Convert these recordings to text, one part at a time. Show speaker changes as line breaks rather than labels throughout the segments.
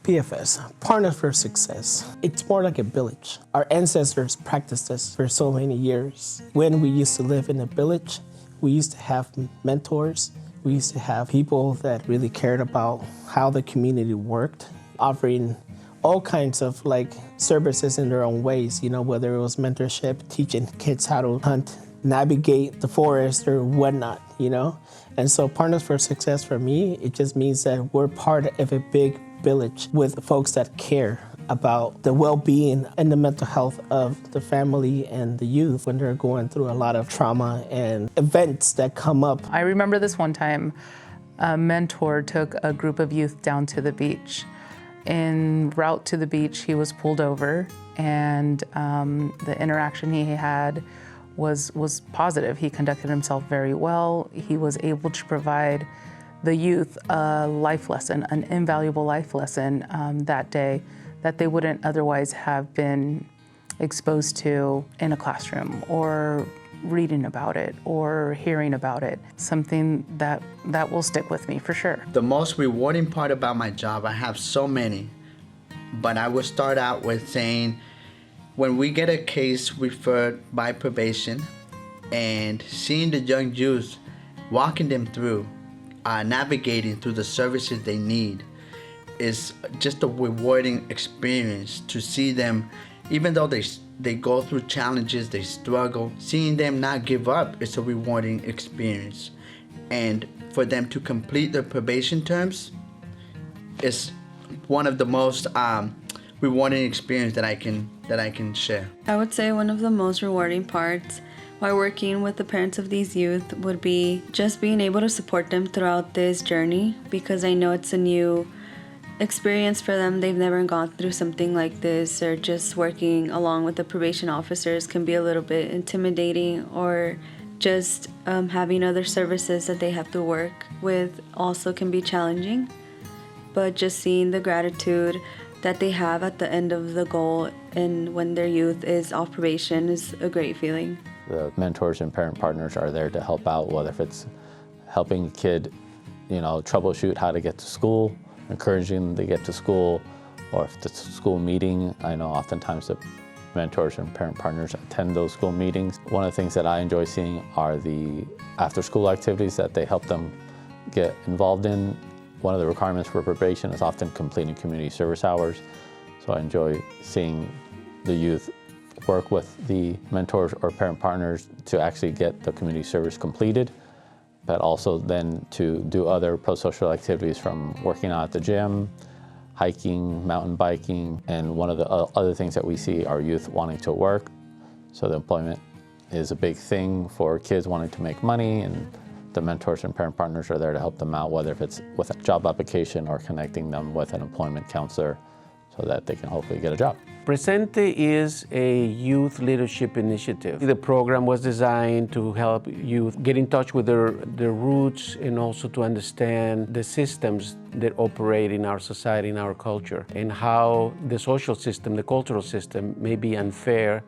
PFS, Partners for Success. It's more like a village. Our ancestors practiced this for so many years. When we used to live in a village, we used to have mentors. We used to have people that really cared about how the community worked, offering all kinds of services in their own ways, whether it was mentorship, teaching kids how to hunt, navigate the forest or whatnot, And so Partners for Success for me, it just means that we're part of a big village with folks that care about the well-being and the mental health of the family and the youth when they're going through a lot of trauma and events that come up.
I remember this one time, a mentor took a group of youth down to the beach. En route to the beach, he was pulled over, and the interaction he had was positive. He conducted himself very well. He was able to provide the youth a life lesson, an invaluable life lesson that day that they wouldn't otherwise have been exposed to in a classroom or reading about it or hearing about it. Something that will stick with me for sure.
The most rewarding part about my job, I have so many, but I would start out with saying, when we get a case referred by probation and seeing the young youth, walking them through, navigating through the services they need, is just a rewarding experience to see them, even though they go through challenges, they struggle, seeing them not give up is a rewarding experience. And for them to complete their probation terms is one of the most rewarding experience that I can share.
I would say one of the most rewarding parts while working with the parents of these youth would be just being able to support them throughout this journey, because I know it's a new experience for them. They've never gone through something like this, or just working along with the probation officers can be a little bit intimidating, or just having other services that they have to work with also can be challenging. But just seeing the gratitude that they have at the end of the goal and when their youth is off probation is a great feeling.
The mentors and parent partners are there to help out, whether if it's helping a kid, troubleshoot how to get to school, encouraging them to get to school, or if it's a school meeting. I know oftentimes the mentors and parent partners attend those school meetings. One of the things that I enjoy seeing are the after-school activities that they help them get involved in. One of the requirements for probation is often completing community service hours. So I enjoy seeing the youth work with the mentors or parent partners to actually get the community service completed, but also then to do other pro-social activities, from working out at the gym, hiking, mountain biking, and one of the other things that we see are youth wanting to work. So the employment is a big thing for kids wanting to make money, and the mentors and parent partners are there to help them out, whether if it's with a job application or connecting them with an employment counselor so that they can hopefully get a job.
Presente is a youth leadership initiative. The program was designed to help youth get in touch with their roots, and also to understand the systems that operate in our society, in our culture, and how the social system, the cultural system may be unfair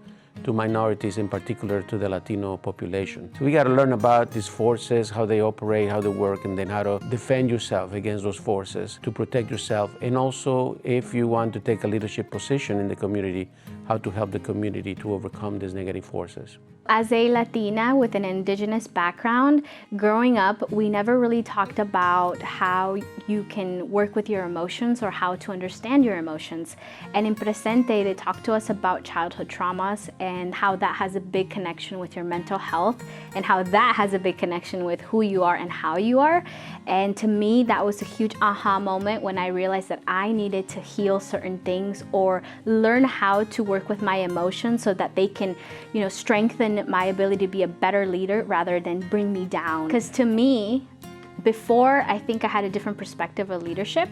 to minorities, in particular to the Latino population. So we got to learn about these forces, how they operate, how they work, and then how to defend yourself against those forces, to protect yourself, and also, if you want to take a leadership position in the community, how to help the community to overcome these negative forces.
As a Latina with an indigenous background, growing up, we never really talked about how you can work with your emotions or how to understand your emotions. And in Presente, they talk to us about childhood traumas and how that has a big connection with your mental health, and how that has a big connection with who you are and how you are. And to me, that was a huge aha moment when I realized that I needed to heal certain things or learn how to work with my emotions so that they can, strengthen my ability to be a better leader rather than bring me down. Because to me, before, I think I had a different perspective of leadership.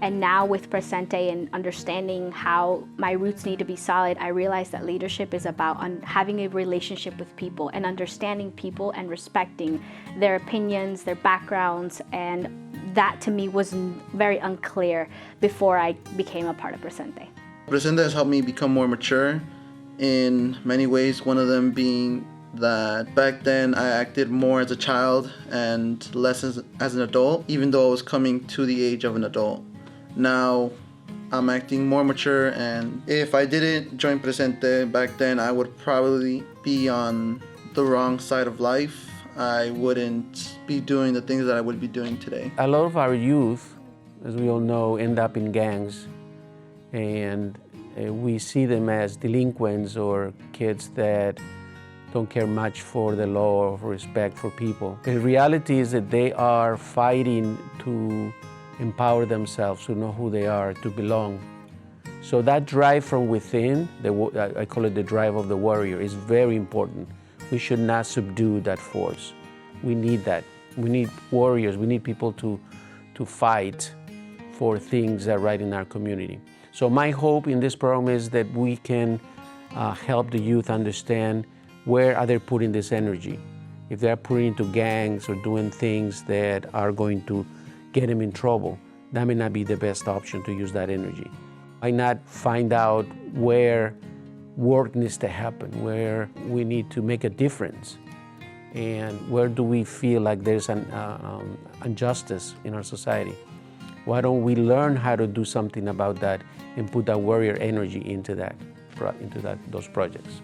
And now with Presente and understanding how my roots need to be solid, I realized that leadership is about having a relationship with people and understanding people and respecting their opinions, their backgrounds, and that to me was very unclear before I became a part of Presente.
Presente has helped me become more mature in many ways, one of them being that back then I acted more as a child and less as an adult, even though I was coming to the age of an adult. Now I'm acting more mature, and if I didn't join Presente back then, I would probably be on the wrong side of life. I wouldn't be doing the things that I would be doing today.
A lot of our youth, as we all know, end up in gangs, and we see them as delinquents or kids that don't care much for the law or for respect for people. The reality is that they are fighting to empower themselves, to know who they are, to belong. So that drive from within, I call it the drive of the warrior, is very important. We should not subdue that force. We need that. We need warriors. We need people to fight for things that are right in our community. So my hope in this program is that we can help the youth understand where are they putting this energy. If they're putting into gangs or doing things that are going to get them in trouble, that may not be the best option to use that energy. Why not find out where work needs to happen, where we need to make a difference, and where do we feel like there's an injustice in our society? Why don't we learn how to do something about that and put that warrior energy into those projects?